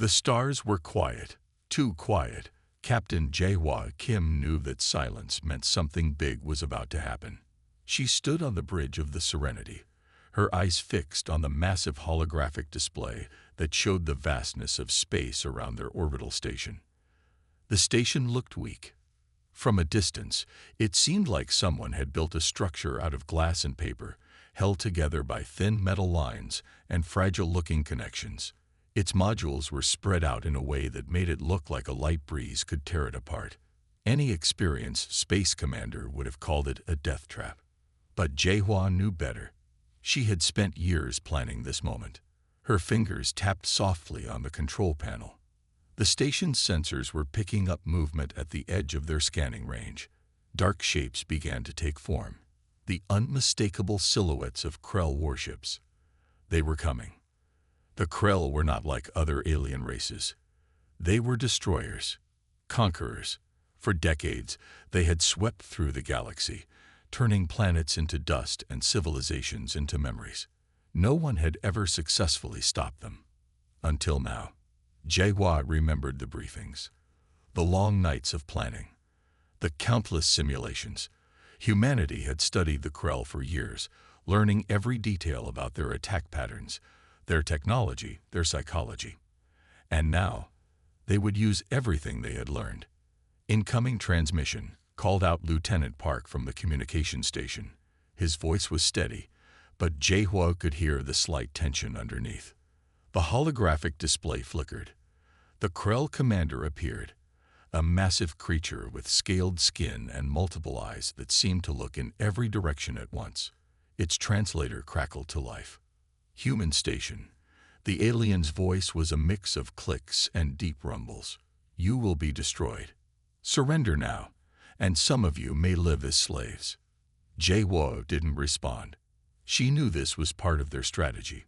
The stars were quiet, too quiet. Captain Jaehwa Kim knew that silence meant something big was about to happen. She stood on the bridge of the Serenity, her eyes fixed on the massive holographic display that showed the vastness of space around their orbital station. The station looked weak. From a distance, it seemed like someone had built a structure out of glass and paper, held together by thin metal lines and fragile-looking connections. Its modules were spread out in a way that made it look like a light breeze could tear it apart. Any experienced space commander would have called it a death trap. But Jaehwa knew better. She had spent years planning this moment. Her fingers tapped softly on the control panel. The station's sensors were picking up movement at the edge of their scanning range. Dark shapes began to take form. The unmistakable silhouettes of Krell warships. They were coming. The Krell were not like other alien races. They were destroyers, conquerors. For decades, they had swept through the galaxy, turning planets into dust and civilizations into memories. No one had ever successfully stopped them. Until now. Jaehwa remembered the briefings, the long nights of planning, the countless simulations. Humanity had studied the Krell for years, learning every detail about their attack patterns, their technology, their psychology. And now, they would use everything they had learned. Incoming transmission, called out Lieutenant Park from the communication station. His voice was steady, but Jaehwa could hear the slight tension underneath. The holographic display flickered. The Krell commander appeared, a massive creature with scaled skin and multiple eyes that seemed to look in every direction at once. Its translator crackled to life. Human station. The alien's voice was a mix of clicks and deep rumbles. You will be destroyed. Surrender now, and some of you may live as slaves. Jaehwa didn't respond. She knew this was part of their strategy.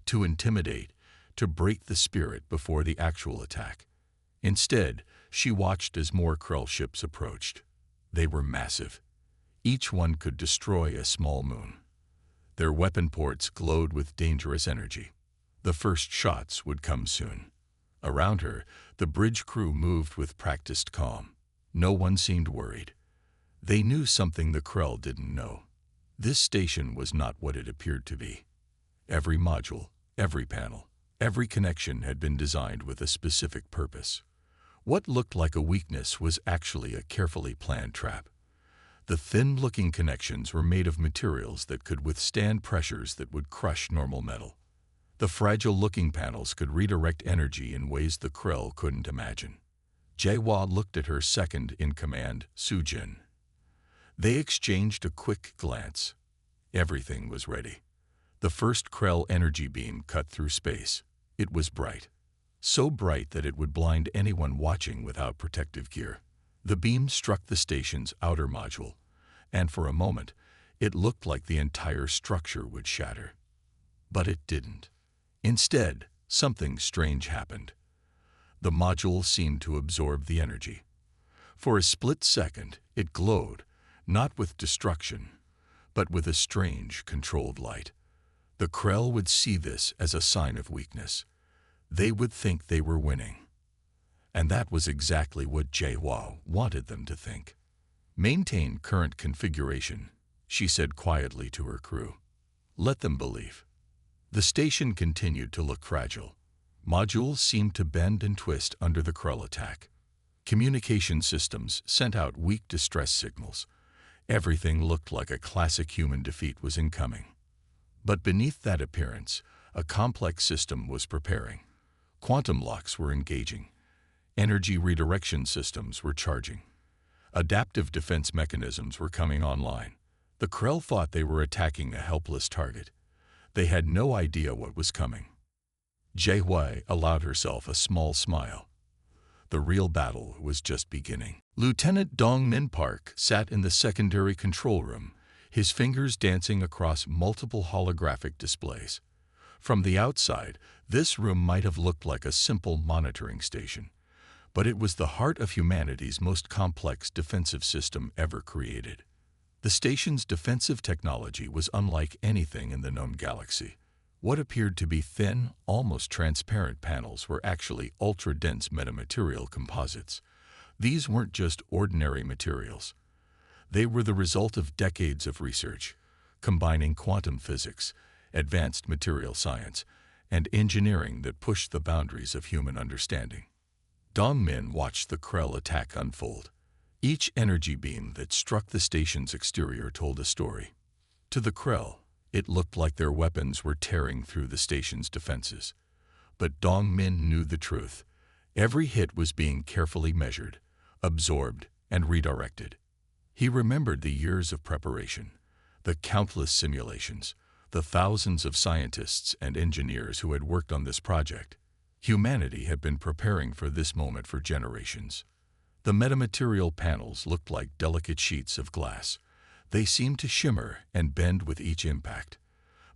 To intimidate, to break the spirit before the actual attack. Instead, she watched as more Krell ships approached. They were massive. Each one could destroy a small moon. Their weapon ports glowed with dangerous energy. The first shots would come soon. Around her, the bridge crew moved with practiced calm. No one seemed worried. They knew something the Krell didn't know. This station was not what it appeared to be. Every module, every panel, every connection had been designed with a specific purpose. What looked like a weakness was actually a carefully planned trap. The thin-looking connections were made of materials that could withstand pressures that would crush normal metal. The fragile-looking panels could redirect energy in ways the Krell couldn't imagine. Jaehwa looked at her second-in-command, Sujin. They exchanged a quick glance. Everything was ready. The first Krell energy beam cut through space. It was bright. So bright that it would blind anyone watching without protective gear. The beam struck the station's outer module, and for a moment, it looked like the entire structure would shatter. But it didn't. Instead, something strange happened. The module seemed to absorb the energy. For a split second, it glowed, not with destruction, but with a strange, controlled light. The Krell would see this as a sign of weakness. They would think they were winning. And that was exactly what Jaehwa wanted them to think. Maintain current configuration, she said quietly to her crew. Let them believe. The station continued to look fragile. Modules seemed to bend and twist under the Krell attack. Communication systems sent out weak distress signals. Everything looked like a classic human defeat was incoming. But beneath that appearance, a complex system was preparing. Quantum locks were engaging. Energy redirection systems were charging. Adaptive defense mechanisms were coming online. The Krell thought they were attacking a helpless target. They had no idea what was coming. Jaehwa allowed herself a small smile. The real battle was just beginning. Lieutenant Dong-Min Park sat in the secondary control room, his fingers dancing across multiple holographic displays. From the outside, this room might have looked like a simple monitoring station, but it was the heart of humanity's most complex defensive system ever created. The station's defensive technology was unlike anything in the known galaxy. What appeared to be thin, almost transparent panels were actually ultra-dense metamaterial composites. These weren't just ordinary materials. They were the result of decades of research, combining quantum physics, advanced material science, and engineering that pushed the boundaries of human understanding. Dongmin watched the Krell attack unfold. Each energy beam that struck the station's exterior told a story. To the Krell, it looked like their weapons were tearing through the station's defenses. But Dongmin knew the truth. Every hit was being carefully measured, absorbed, and redirected. He remembered the years of preparation, the countless simulations, the thousands of scientists and engineers who had worked on this project. Humanity had been preparing for this moment for generations. The metamaterial panels looked like delicate sheets of glass. They seemed to shimmer and bend with each impact.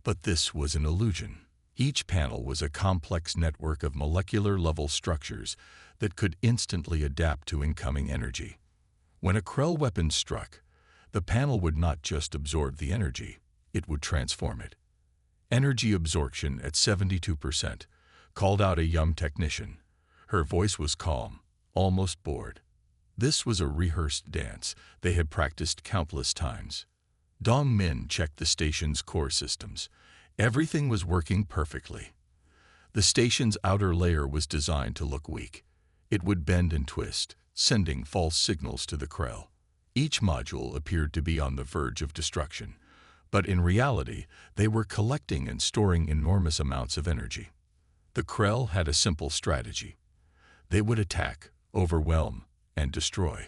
But this was an illusion. Each panel was a complex network of molecular-level structures that could instantly adapt to incoming energy. When a Krell weapon struck, the panel would not just absorb the energy, it would transform it. Energy absorption at 72%, called out a young technician. Her voice was calm, almost bored. This was a rehearsed dance they had practiced countless times. Dongmin checked the station's core systems. Everything was working perfectly. The station's outer layer was designed to look weak. It would bend and twist, sending false signals to the Krell. Each module appeared to be on the verge of destruction, but in reality, they were collecting and storing enormous amounts of energy. The Krell had a simple strategy. They would attack, overwhelm, and destroy.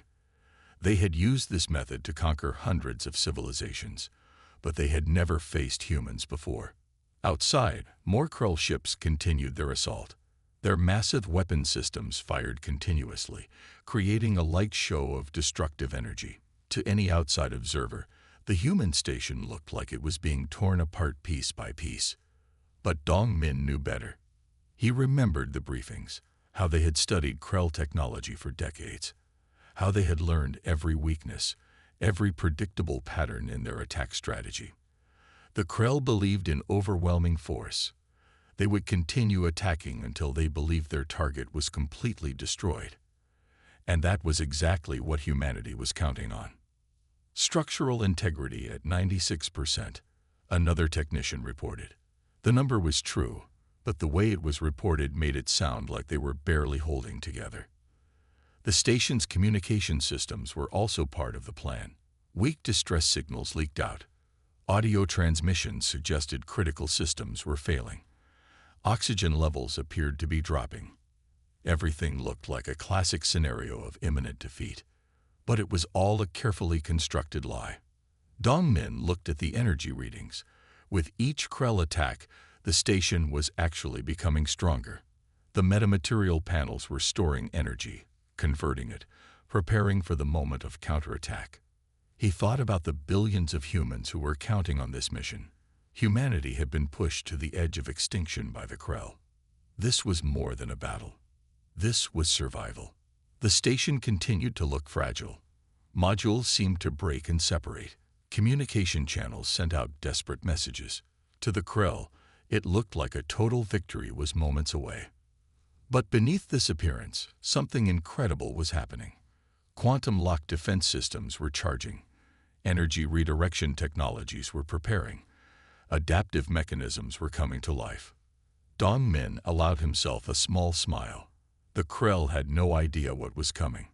They had used this method to conquer hundreds of civilizations, but they had never faced humans before. Outside, more Krell ships continued their assault. Their massive weapon systems fired continuously, creating a light show of destructive energy. To any outside observer, the human station looked like it was being torn apart piece by piece. But Dongmin knew better. He remembered the briefings, how they had studied Krell technology for decades, how they had learned every weakness, every predictable pattern in their attack strategy. The Krell believed in overwhelming force. They would continue attacking until they believed their target was completely destroyed. And that was exactly what humanity was counting on. Structural integrity at 96%, another technician reported. The number was true, but the way it was reported made it sound like they were barely holding together. The station's communication systems were also part of the plan. Weak distress signals leaked out. Audio transmissions suggested critical systems were failing. Oxygen levels appeared to be dropping. Everything looked like a classic scenario of imminent defeat. But it was all a carefully constructed lie. Dongmin looked at the energy readings. With each Krell attack, the station was actually becoming stronger. The metamaterial panels were storing energy, converting it, preparing for the moment of counterattack. He thought about the billions of humans who were counting on this mission. Humanity had been pushed to the edge of extinction by the Krell. This was more than a battle. This was survival. The station continued to look fragile. Modules seemed to break and separate. Communication channels sent out desperate messages. To the Krell, it looked like a total victory was moments away. But beneath this appearance, something incredible was happening. Quantum-locked defense systems were charging. Energy redirection technologies were preparing. Adaptive mechanisms were coming to life. Dongmin allowed himself a small smile. The Krell had no idea what was coming.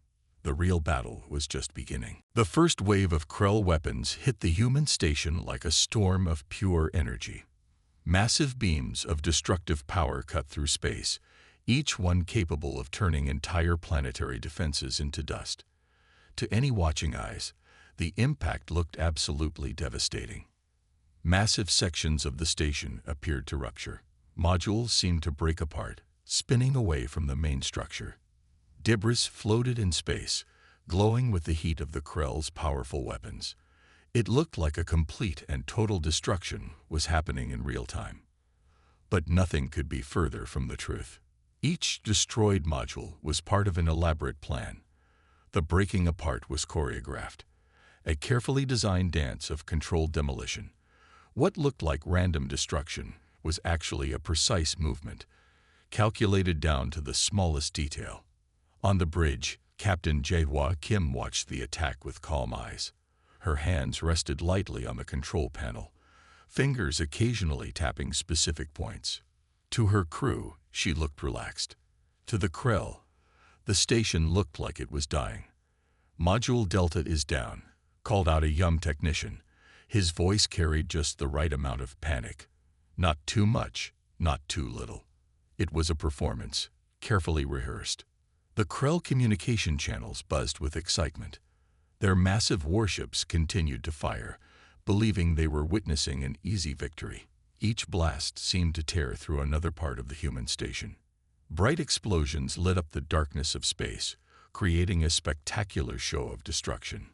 The real battle was just beginning. The first wave of Krell weapons hit the human station like a storm of pure energy. Massive beams of destructive power cut through space, each one capable of turning entire planetary defenses into dust. To any watching eyes, the impact looked absolutely devastating. Massive sections of the station appeared to rupture. Modules seemed to break apart, spinning away from the main structure. Debris floated in space, glowing with the heat of the Krell's powerful weapons. It looked like a complete and total destruction was happening in real time. But nothing could be further from the truth. Each destroyed module was part of an elaborate plan. The breaking apart was choreographed, a carefully designed dance of controlled demolition. What looked like random destruction was actually a precise movement, calculated down to the smallest detail. On the bridge, Captain HFY Kim watched the attack with calm eyes. Her hands rested lightly on the control panel, fingers occasionally tapping specific points. To her crew, she looked relaxed. To the Krell, the station looked like it was dying. "Module Delta is down," called out a young technician. His voice carried just the right amount of panic. Not too much, not too little. It was a performance, carefully rehearsed. The Krell communication channels buzzed with excitement. Their massive warships continued to fire, believing they were witnessing an easy victory. Each blast seemed to tear through another part of the human station. Bright explosions lit up the darkness of space, creating a spectacular show of destruction.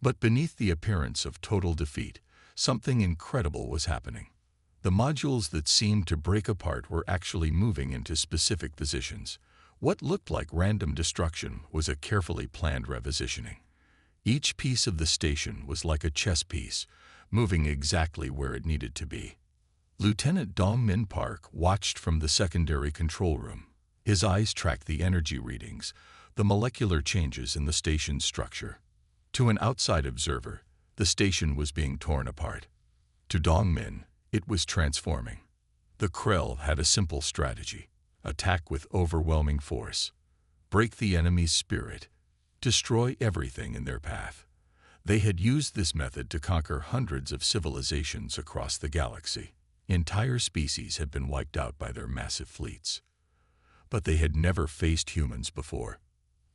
But beneath the appearance of total defeat, something incredible was happening. The modules that seemed to break apart were actually moving into specific positions. What looked like random destruction was a carefully planned repositioning. Each piece of the station was like a chess piece, moving exactly where it needed to be. Lieutenant Dong Min Park watched from the secondary control room. His eyes tracked the energy readings, the molecular changes in the station's structure. To an outside observer, the station was being torn apart. To Dong Min, it was transforming. The Krell had a simple strategy: attack with overwhelming force, break the enemy's spirit, destroy everything in their path. They had used this method to conquer hundreds of civilizations across the galaxy. Entire species had been wiped out by their massive fleets. But they had never faced humans before.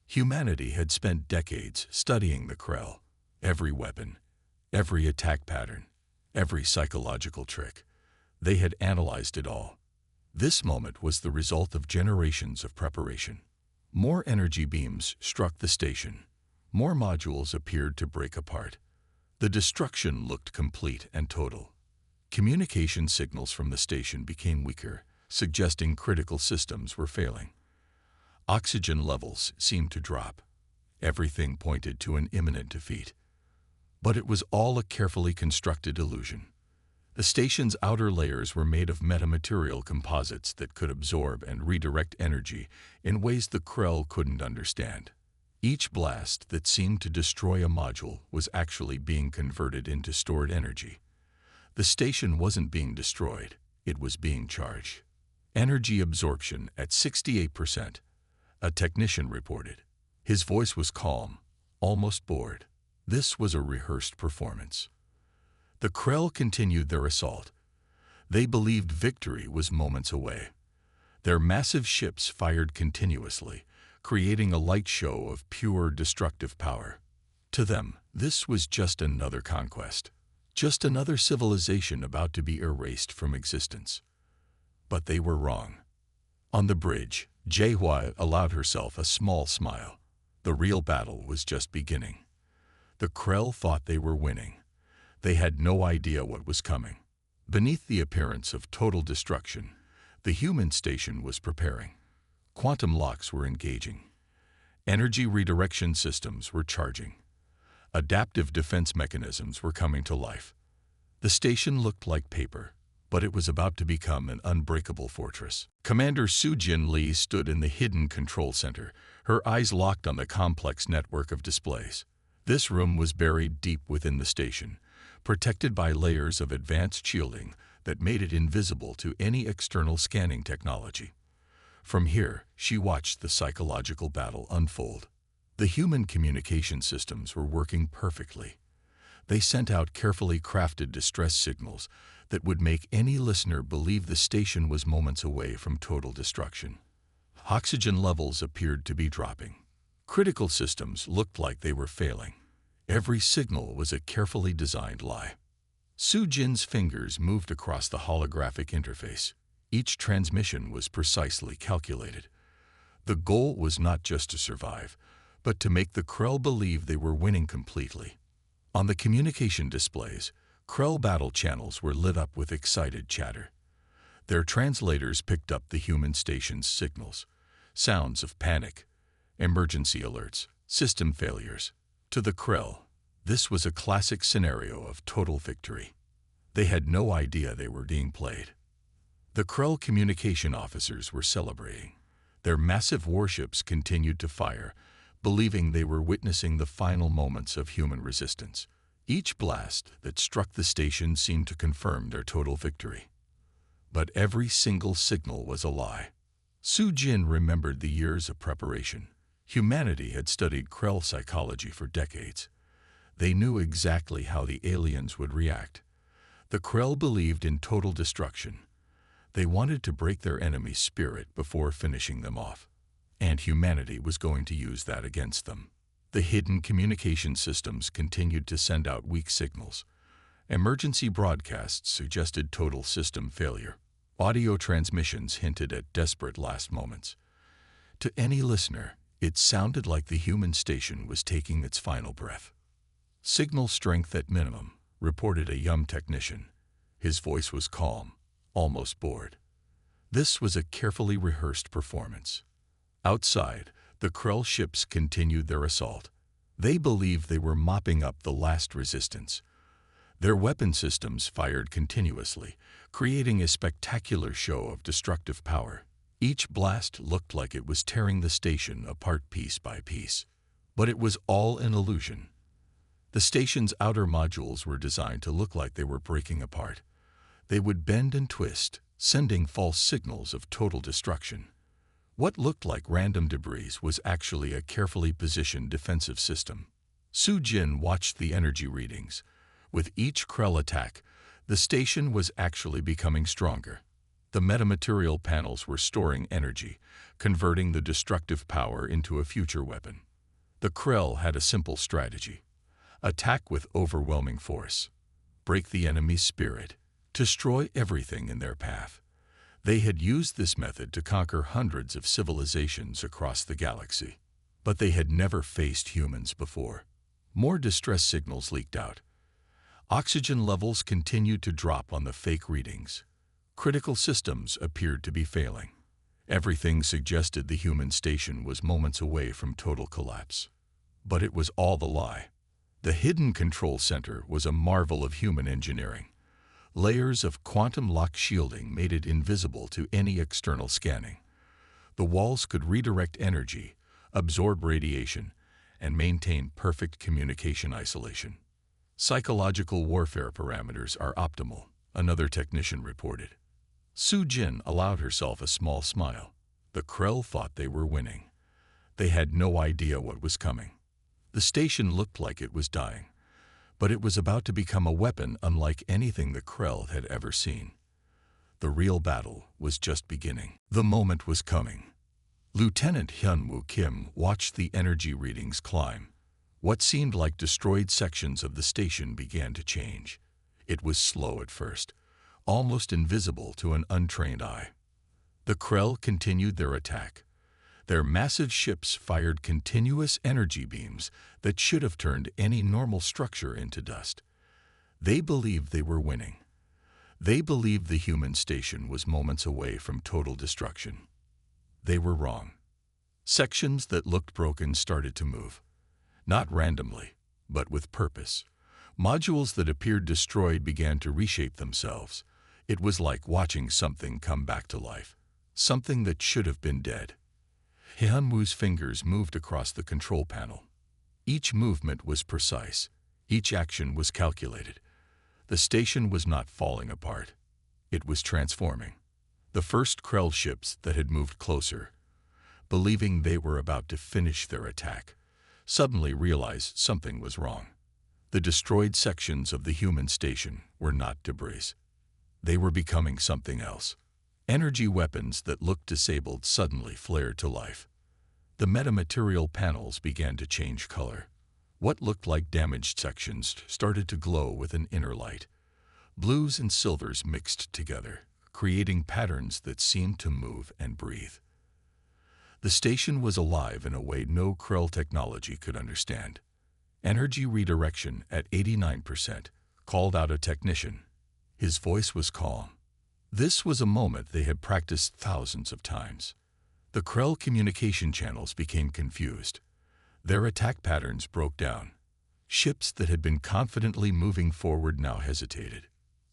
Humanity had spent decades studying the Krell. Every weapon, every attack pattern, every psychological trick. They had analyzed it all. This moment was the result of generations of preparation. More energy beams struck the station. More modules appeared to break apart. The destruction looked complete and total. Communication signals from the station became weaker, suggesting critical systems were failing. Oxygen levels seemed to drop. Everything pointed to an imminent defeat. But it was all a carefully constructed illusion. The station's outer layers were made of metamaterial composites that could absorb and redirect energy in ways the Krell couldn't understand. Each blast that seemed to destroy a module was actually being converted into stored energy. The station wasn't being destroyed, it was being charged. Energy absorption at 68%, a technician reported. His voice was calm, almost bored. This was a rehearsed performance. The Krell continued their assault. They believed victory was moments away. Their massive ships fired continuously, creating a light show of pure destructive power. To them, this was just another conquest. Just another civilization about to be erased from existence. But they were wrong. On the bridge, HFY allowed herself a small smile. The real battle was just beginning. The Krell thought they were winning. They had no idea what was coming. Beneath the appearance of total destruction, the human station was preparing. Quantum locks were engaging. Energy redirection systems were charging. Adaptive defense mechanisms were coming to life. The station looked like paper, but it was about to become an unbreakable fortress. Commander Soo-Jin Lee stood in the hidden control center, her eyes locked on the complex network of displays. This room was buried deep within the station, protected by layers of advanced shielding that made it invisible to any external scanning technology. From here, she watched the psychological battle unfold. The human communication systems were working perfectly. They sent out carefully crafted distress signals that would make any listener believe the station was moments away from total destruction. Oxygen levels appeared to be dropping. Critical systems looked like they were failing. Every signal was a carefully designed lie. Soo-Jin's fingers moved across the holographic interface. Each transmission was precisely calculated. The goal was not just to survive, but to make the Krell believe they were winning completely. On the communication displays, Krell battle channels were lit up with excited chatter. Their translators picked up the human station's signals, sounds of panic, emergency alerts, system failures. To the Krell, this was a classic scenario of total victory. They had no idea they were being played. The Krell communication officers were celebrating. Their massive warships continued to fire, believing they were witnessing the final moments of human resistance. Each blast that struck the station seemed to confirm their total victory. But every single signal was a lie. Su-Jin remembered the years of preparation. Humanity had studied Krell psychology for decades. They knew exactly how the aliens would react. The Krell believed in total destruction. They wanted to break their enemy's spirit before finishing them off. And humanity was going to use that against them. The hidden communication systems continued to send out weak signals. Emergency broadcasts suggested total system failure. Audio transmissions hinted at desperate last moments. To any listener, it sounded like the human station was taking its final breath. "Signal strength at minimum," reported a young technician. His voice was calm, almost bored. This was a carefully rehearsed performance. Outside, the Krell ships continued their assault. They believed they were mopping up the last resistance. Their weapon systems fired continuously, creating a spectacular show of destructive power. Each blast looked like it was tearing the station apart piece by piece. But it was all an illusion. The station's outer modules were designed to look like they were breaking apart. They would bend and twist, sending false signals of total destruction. What looked like random debris was actually a carefully positioned defensive system. Su-Jin watched the energy readings. With each Krell attack, the station was actually becoming stronger. The metamaterial panels were storing energy, converting the destructive power into a future weapon. The Krell had a simple strategy: attack with overwhelming force, break the enemy's spirit, destroy everything in their path. They had used this method to conquer hundreds of civilizations across the galaxy. But they had never faced humans before. More distress signals leaked out. Oxygen levels continued to drop on the fake readings. Critical systems appeared to be failing. Everything suggested the human station was moments away from total collapse. But it was all a lie. The hidden control center was a marvel of human engineering. Layers of quantum lock shielding made it invisible to any external scanning. The walls could redirect energy, absorb radiation, and maintain perfect communication isolation. Psychological warfare parameters are optimal, another technician reported. Su-Jin allowed herself a small smile. The Krell thought they were winning. They had no idea what was coming. The station looked like it was dying. But it was about to become a weapon unlike anything the Krell had ever seen. The real battle was just beginning. The moment was coming. Lieutenant Hyunwoo Kim watched the energy readings climb. What seemed like destroyed sections of the station began to change. It was slow at first, almost invisible to an untrained eye. The Krell continued their attack. Their massive ships fired continuous energy beams that should have turned any normal structure into dust. They believed they were winning. They believed the human station was moments away from total destruction. They were wrong. Sections that looked broken started to move. Not randomly, but with purpose. Modules that appeared destroyed began to reshape themselves. It was like watching something come back to life. Something that should have been dead. Hyunwoo's fingers moved across the control panel. Each movement was precise. Each action was calculated. The station was not falling apart. It was transforming. The first Krell ships that had moved closer, believing they were about to finish their attack, suddenly realized something was wrong. The destroyed sections of the human station were not debris. They were becoming something else. Energy weapons that looked disabled suddenly flared to life. The metamaterial panels began to change color. What looked like damaged sections started to glow with an inner light. Blues and silvers mixed together, creating patterns that seemed to move and breathe. The station was alive in a way no Krell technology could understand. Energy redirection at 89%, called out a technician. His voice was calm. This was a moment they had practiced thousands of times. The Krell communication channels became confused. Their attack patterns broke down. Ships that had been confidently moving forward now hesitated.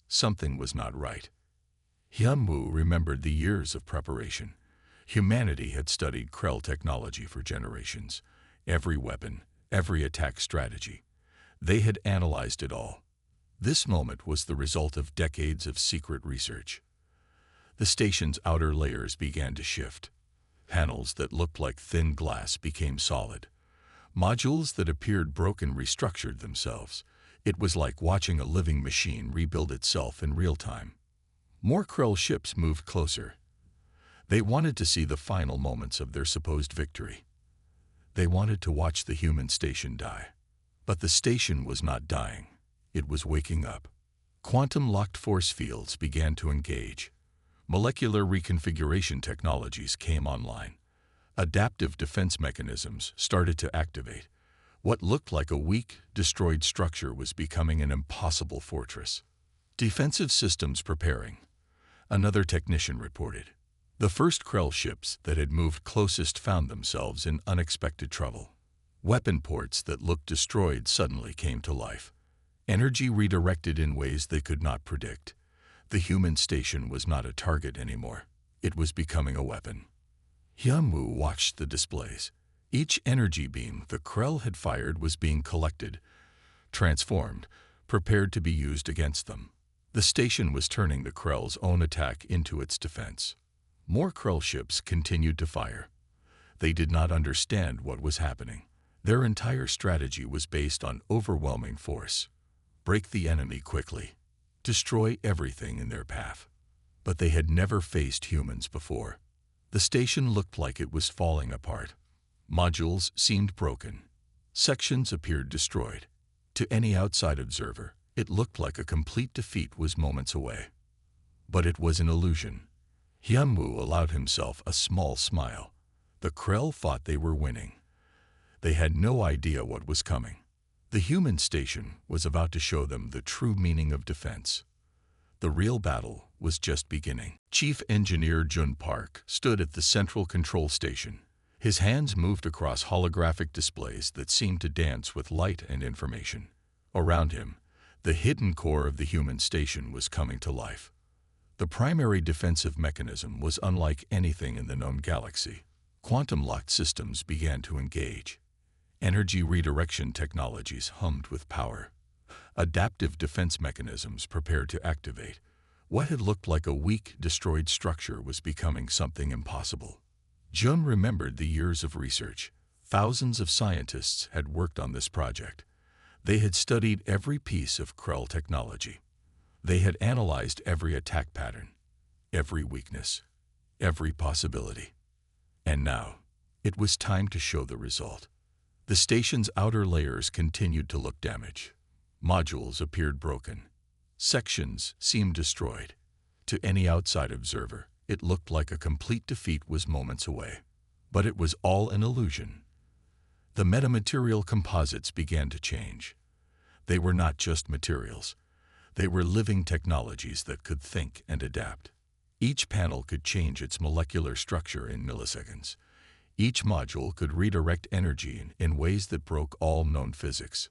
Something was not right. Hyunwoo remembered the years of preparation. Humanity had studied Krell technology for generations. Every weapon, every attack strategy. They had analyzed it all. This moment was the result of decades of secret research. The station's outer layers began to shift. Panels that looked like thin glass became solid. Modules that appeared broken restructured themselves. It was like watching a living machine rebuild itself in real time. More Krell ships moved closer. They wanted to see the final moments of their supposed victory. They wanted to watch the human station die. But the station was not dying. It was waking up. Quantum-locked force fields began to engage. Molecular reconfiguration technologies came online. Adaptive defense mechanisms started to activate. What looked like a weak, destroyed structure was becoming an impossible fortress. Defensive systems preparing. Another technician reported. The first Krell ships that had moved closest found themselves in unexpected trouble. Weapon ports that looked destroyed suddenly came to life. Energy redirected in ways they could not predict. The human station was not a target anymore. It was becoming a weapon. Hyunwoo watched the displays. Each energy beam the Krell had fired was being collected, transformed, prepared to be used against them. The station was turning the Krell's own attack into its defense. More Krell ships continued to fire. They did not understand what was happening. Their entire strategy was based on overwhelming force. Break the enemy quickly. Destroy everything in their path. But they had never faced humans before. The station looked like it was falling apart. Modules seemed broken. Sections appeared destroyed. To any outside observer, it looked like a complete defeat was moments away. But it was an illusion. Hyunwoo allowed himself a small smile. The Krell thought they were winning. They had no idea what was coming. The human station was about to show them the true meaning of defense. The real battle was just beginning. Chief Engineer Jun Park stood at the central control station. His hands moved across holographic displays that seemed to dance with light and information. Around him, the hidden core of the human station was coming to life. The primary defensive mechanism was unlike anything in the known galaxy. Quantum-locked systems began to engage. Energy redirection technologies hummed with power. Adaptive defense mechanisms prepared to activate. What had looked like a weak, destroyed structure was becoming something impossible. Jun remembered the years of research. Thousands of scientists had worked on this project. They had studied every piece of Krell technology. They had analyzed every attack pattern, every weakness, every possibility. And now, it was time to show the result. The station's outer layers continued to look damaged. Modules appeared broken. Sections seemed destroyed. To any outside observer, it looked like a complete defeat was moments away. But it was all an illusion. The metamaterial composites began to change. They were not just materials. They were living technologies that could think and adapt. Each panel could change its molecular structure in milliseconds. Each module could redirect energy in ways that broke all known physics.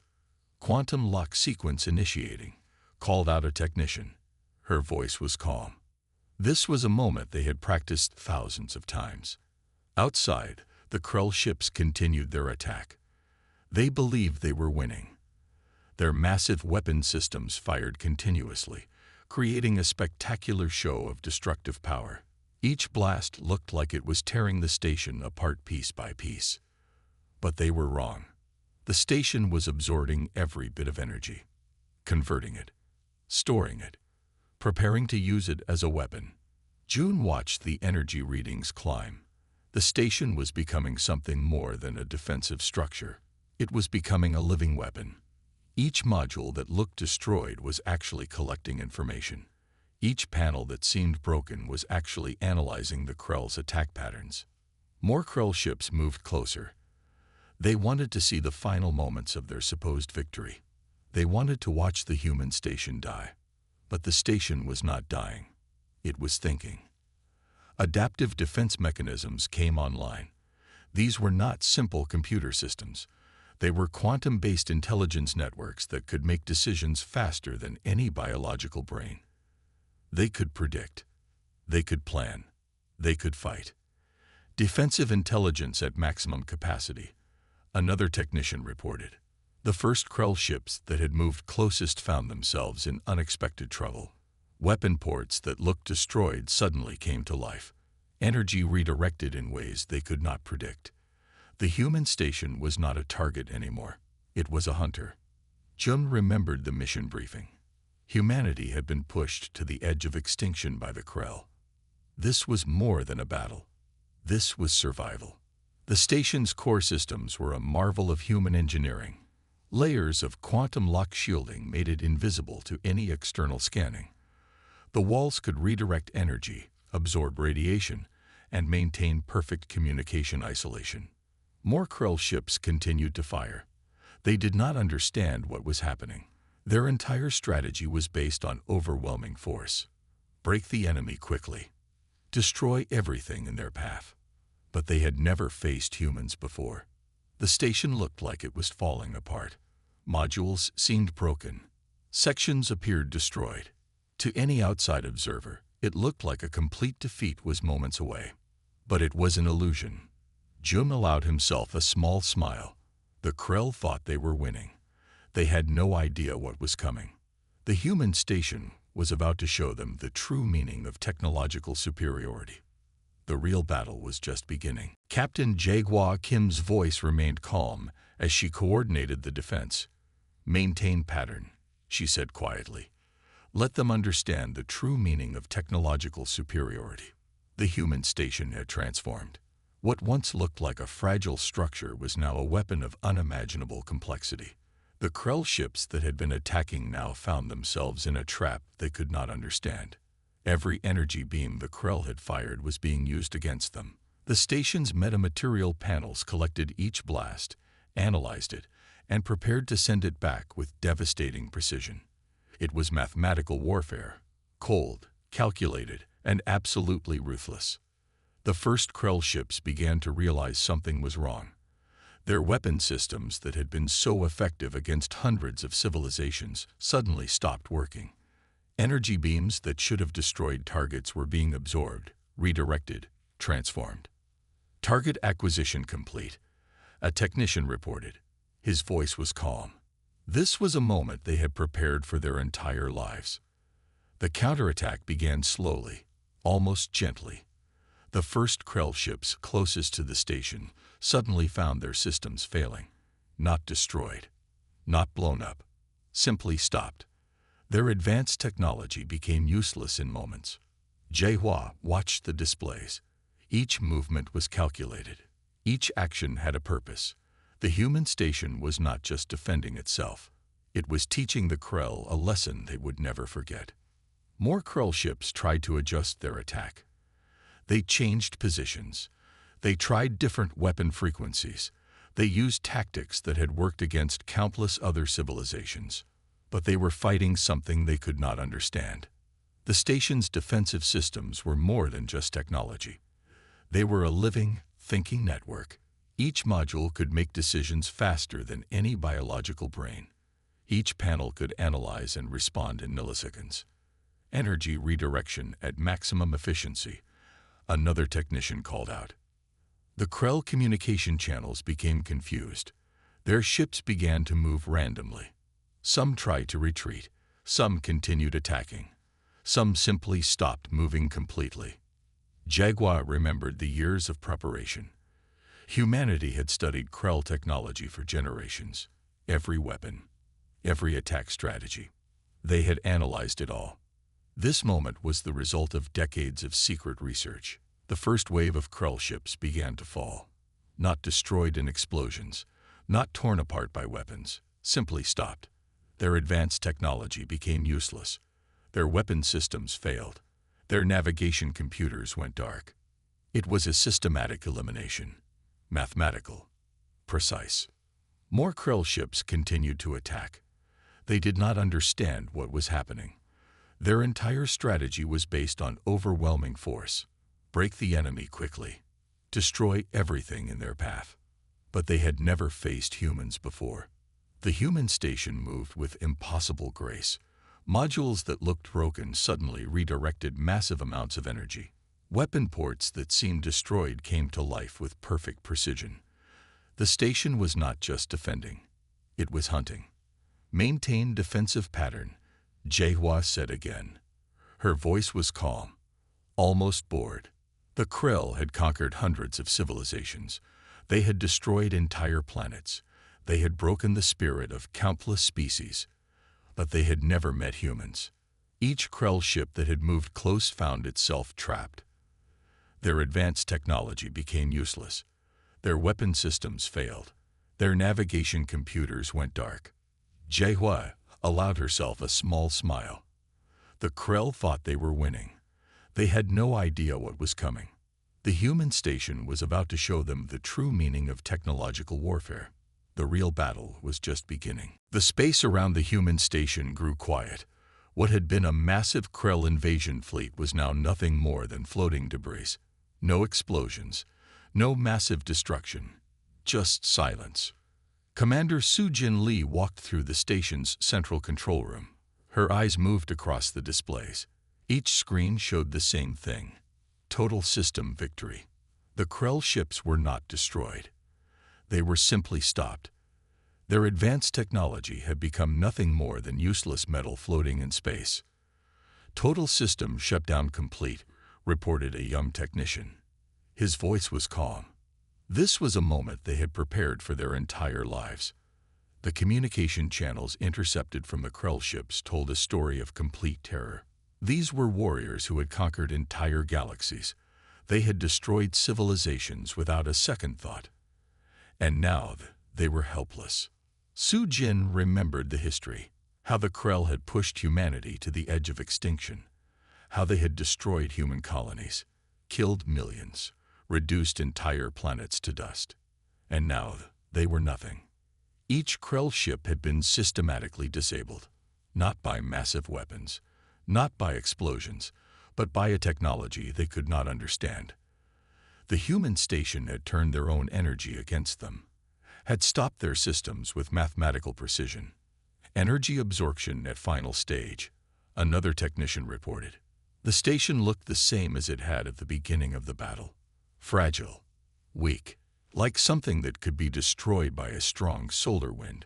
Quantum lock sequence initiating, called out a technician. Her voice was calm. This was a moment they had practiced thousands of times. Outside, the Krell ships continued their attack. They believed they were winning. Their massive weapon systems fired continuously, creating a spectacular show of destructive power. Each blast looked like it was tearing the station apart piece by piece. But they were wrong. The station was absorbing every bit of energy, converting it, storing it, preparing to use it as a weapon. June watched the energy readings climb. The station was becoming something more than a defensive structure. It was becoming a living weapon. Each module that looked destroyed was actually collecting information. Each panel that seemed broken was actually analyzing the Krell's attack patterns. More Krell ships moved closer. They wanted to see the final moments of their supposed victory. They wanted to watch the human station die. But the station was not dying. It was thinking. Adaptive defense mechanisms came online. These were not simple computer systems. They were quantum-based intelligence networks that could make decisions faster than any biological brain. They could predict. They could plan. They could fight. Defensive intelligence at maximum capacity, another technician reported. The first Krell ships that had moved closest found themselves in unexpected trouble. Weapon ports that looked destroyed suddenly came to life. Energy redirected in ways they could not predict. The human station was not a target anymore. It was a hunter. Jun remembered the mission briefing. Humanity had been pushed to the edge of extinction by the Krell. This was more than a battle. This was survival. The station's core systems were a marvel of human engineering. Layers of quantum lock shielding made it invisible to any external scanning. The walls could redirect energy, absorb radiation, and maintain perfect communication isolation. More Krell ships continued to fire. They did not understand what was happening. Their entire strategy was based on overwhelming force. Break the enemy quickly. Destroy everything in their path. But they had never faced humans before. The station looked like it was falling apart. Modules seemed broken. Sections appeared destroyed. To any outside observer, it looked like a complete defeat was moments away. But it was an illusion. Jun allowed himself a small smile. The Krell thought they were winning. They had no idea what was coming. The human station was about to show them the true meaning of technological superiority. The real battle was just beginning. Captain HFY Kim's voice remained calm as she coordinated the defense. "Maintain pattern," she said quietly. "Let them understand the true meaning of technological superiority." The human station had transformed. What once looked like a fragile structure was now a weapon of unimaginable complexity. The Krell ships that had been attacking now found themselves in a trap they could not understand. Every energy beam the Krell had fired was being used against them. The station's metamaterial panels collected each blast, analyzed it, and prepared to send it back with devastating precision. It was mathematical warfare, cold, calculated, and absolutely ruthless. The first Krell ships began to realize something was wrong. Their weapon systems that had been so effective against hundreds of civilizations suddenly stopped working. Energy beams that should have destroyed targets were being absorbed, redirected, transformed. "Target acquisition complete," a technician reported. His voice was calm. This was a moment they had prepared for their entire lives. The counterattack began slowly, almost gently. The first Krell ships closest to the station suddenly found their systems failing. Not destroyed, not blown up, simply stopped. Their advanced technology became useless in moments. HFY watched the displays. Each movement was calculated. Each action had a purpose. The human station was not just defending itself. It was teaching the Krell a lesson they would never forget. More Krell ships tried to adjust their attack. They changed positions. They tried different weapon frequencies. They used tactics that had worked against countless other civilizations. But they were fighting something they could not understand. The station's defensive systems were more than just technology. They were a living, thinking network. Each module could make decisions faster than any biological brain. Each panel could analyze and respond in milliseconds. Energy redirection at maximum efficiency, another technician called out. The Krell communication channels became confused. Their ships began to move randomly. Some tried to retreat. Some continued attacking. Some simply stopped moving completely. HFY remembered the years of preparation. Humanity had studied Krell technology for generations. Every weapon, every attack strategy. They had analyzed it all. This moment was the result of decades of secret research. The first wave of Krell ships began to fall. Not destroyed in explosions, not torn apart by weapons, simply stopped. Their advanced technology became useless. Their weapon systems failed. Their navigation computers went dark. It was a systematic elimination. Mathematical. Precise. More Krell ships continued to attack. They did not understand what was happening. Their entire strategy was based on overwhelming force. Break the enemy quickly. Destroy everything in their path. But they had never faced humans before. The human station moved with impossible grace, Modules that looked broken suddenly redirected massive amounts of energy. Weapon ports that seemed destroyed came to life with perfect precision. The station was not just defending. It was hunting. Maintain defensive pattern, HFY said again. Her voice was calm, almost bored. The Krill had conquered hundreds of civilizations. They had destroyed entire planets. They had broken the spirit of countless species. But they had never met humans. Each Krell ship that had moved close found itself trapped. Their advanced technology became useless. Their weapon systems failed. Their navigation computers went dark. HFY allowed herself a small smile. The Krell thought they were winning. They had no idea what was coming. The human station was about to show them the true meaning of technological warfare. The real battle was just beginning. The space around the human station grew quiet. What had been a massive Krell invasion fleet was now nothing more than floating debris. No explosions, no massive destruction, just silence. Commander Soo-Jin Lee walked through the station's central control room. Her eyes moved across the displays. Each screen showed the same thing: total system victory. The Krell ships were not destroyed. They were simply stopped. Their advanced technology had become nothing more than useless metal floating in space. Total system shutdown complete, reported a young technician. His voice was calm. This was a moment they had prepared for their entire lives. The communication channels intercepted from the Krell ships told a story of complete terror. These were warriors who had conquered entire galaxies. They had destroyed civilizations without a second thought. And now they were helpless. Soo-Jin remembered the history, how the Krell had pushed humanity to the edge of extinction, how they had destroyed human colonies, killed millions, reduced entire planets to dust. And now they were nothing. Each Krell ship had been systematically disabled, not by massive weapons, not by explosions, but by a technology they could not understand. The human station had turned their own energy against them, had stopped their systems with mathematical precision. Energy absorption at final stage, another technician reported. The station looked the same as it had at the beginning of the battle. Fragile, weak, like something that could be destroyed by a strong solar wind.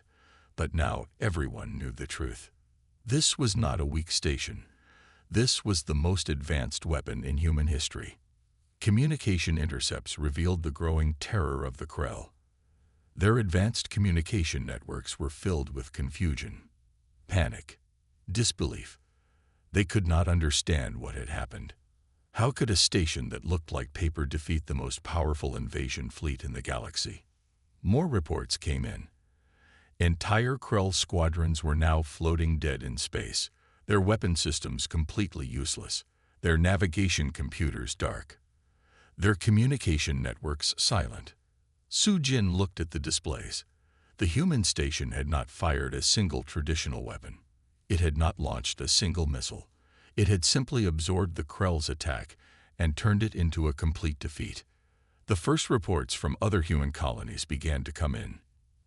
But now everyone knew the truth. This was not a weak station. This was the most advanced weapon in human history. Communication intercepts revealed the growing terror of the Krell. Their advanced communication networks were filled with confusion, panic, disbelief. They could not understand what had happened. How could a station that looked like paper defeat the most powerful invasion fleet in the galaxy? More reports came in. Entire Krell squadrons were now floating dead in space, their weapon systems completely useless, their navigation computers dark, their communication networks silent. Soo-Jin looked at the displays. The human station had not fired a single traditional weapon. It had not launched a single missile. It had simply absorbed the Krell's attack and turned it into a complete defeat. The first reports from other human colonies began to come in.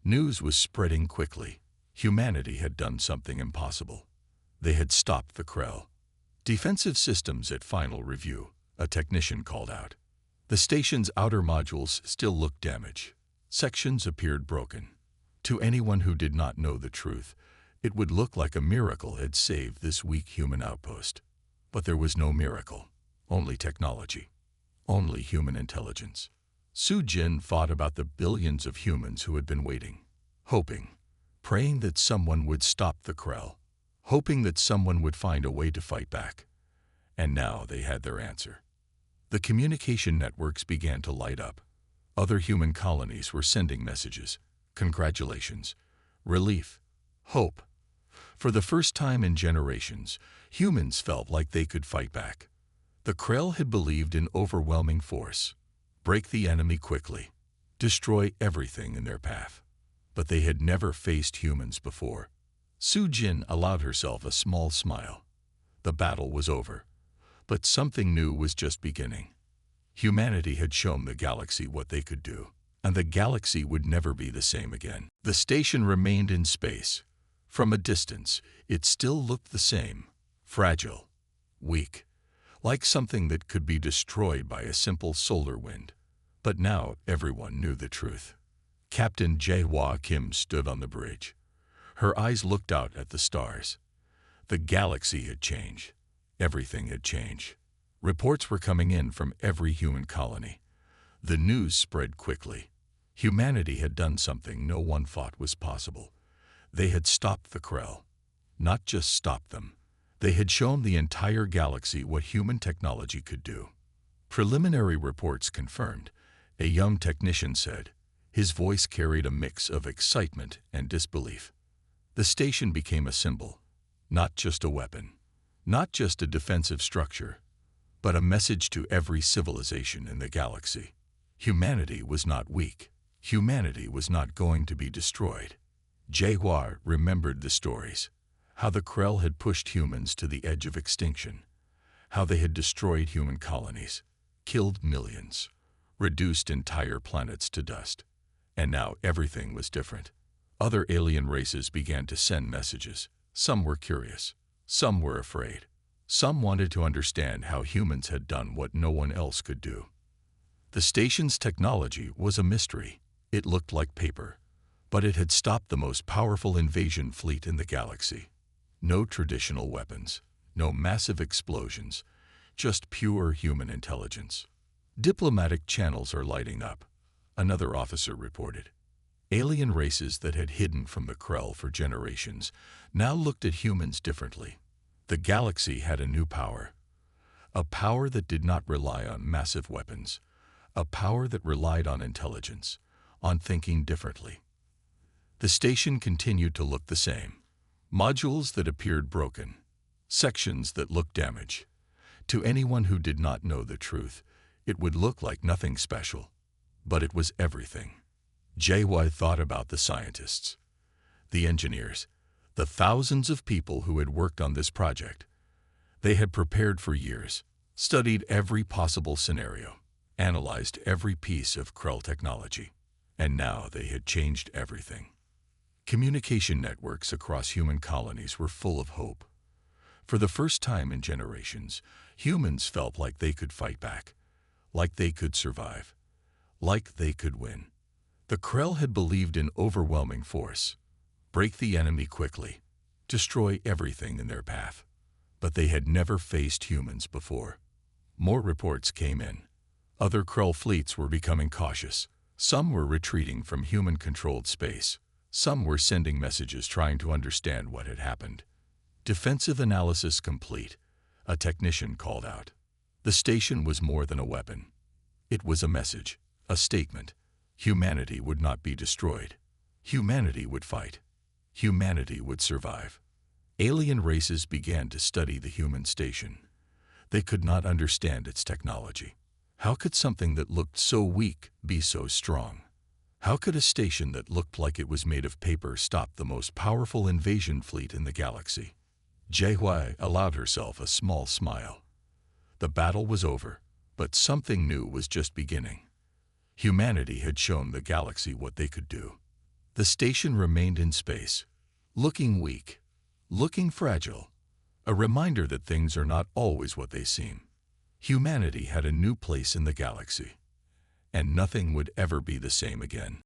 News was spreading quickly. Humanity had done something impossible. They had stopped the Krell. Defensive systems at final review, a technician called out. The station's outer modules still looked damaged. Sections appeared broken. To anyone who did not know the truth, it would look like a miracle had saved this weak human outpost. But there was no miracle, only technology, only human intelligence. Soo-Jin thought about the billions of humans who had been waiting, hoping, praying that someone would stop the Krell, hoping that someone would find a way to fight back. And now they had their answer. The communication networks began to light up. Other human colonies were sending messages, congratulations, relief, hope. For the first time in generations, humans felt like they could fight back. The Krell had believed in overwhelming force. Break the enemy quickly, destroy everything in their path. But they had never faced humans before. Soo-Jin allowed herself a small smile. The battle was over, but something new was just beginning. Humanity had shown the galaxy what they could do, and the galaxy would never be the same again. The station remained in space. From a distance, it still looked the same, fragile, weak, like something that could be destroyed by a simple solar wind. But now everyone knew the truth. Captain HFY Kim stood on the bridge. Her eyes looked out at the stars. The galaxy had changed. Everything had changed. Reports were coming in from every human colony. The news spread quickly. Humanity had done something no one thought was possible. They had stopped the Krell. Not just stopped them. They had shown the entire galaxy what human technology could do. Preliminary reports confirmed, a young technician said. His voice carried a mix of excitement and disbelief. The station became a symbol, not just a weapon, not just a defensive structure, but a message to every civilization in the galaxy. Humanity was not weak. Humanity was not going to be destroyed. HFY remembered the stories, how the Krell had pushed humans to the edge of extinction, how they had destroyed human colonies, killed millions, reduced entire planets to dust. And now everything was different. Other alien races began to send messages. Some were curious. Some were afraid. Some wanted to understand how humans had done what no one else could do. The station's technology was a mystery. It looked like paper, but it had stopped the most powerful invasion fleet in the galaxy. No traditional weapons, no massive explosions, just pure human intelligence. Diplomatic channels are lighting up, another officer reported. Alien races that had hidden from the Krell for generations now looked at humans differently. The galaxy had a new power, a power that did not rely on massive weapons, a power that relied on intelligence, on thinking differently. The station continued to look the same. Modules that appeared broken, sections that looked damaged. To anyone who did not know the truth, it would look like nothing special, but it was everything. HFY thought about the scientists, the engineers, the thousands of people who had worked on this project. They had prepared for years, studied every possible scenario, analyzed every piece of Krell technology, and now they had changed everything. Communication networks across human colonies were full of hope. For the first time in generations, humans felt like they could fight back, like they could survive, like they could win. The Krell had believed in overwhelming force, break the enemy quickly, destroy everything in their path. But they had never faced humans before. More reports came in. Other Krell fleets were becoming cautious. Some were retreating from human-controlled space. Some were sending messages trying to understand what had happened. Defensive analysis complete, a technician called out. The station was more than a weapon. It was a message, a statement. Humanity would not be destroyed. Humanity would fight. Humanity would survive. Alien races began to study the human station. They could not understand its technology. How could something that looked so weak be so strong? How could a station that looked like it was made of paper stop the most powerful invasion fleet in the galaxy? HFY allowed herself a small smile. The battle was over, but something new was just beginning. Humanity had shown the galaxy what they could do. The station remained in space, looking weak, looking fragile, a reminder that things are not always what they seem. Humanity had a new place in the galaxy, and nothing would ever be the same again.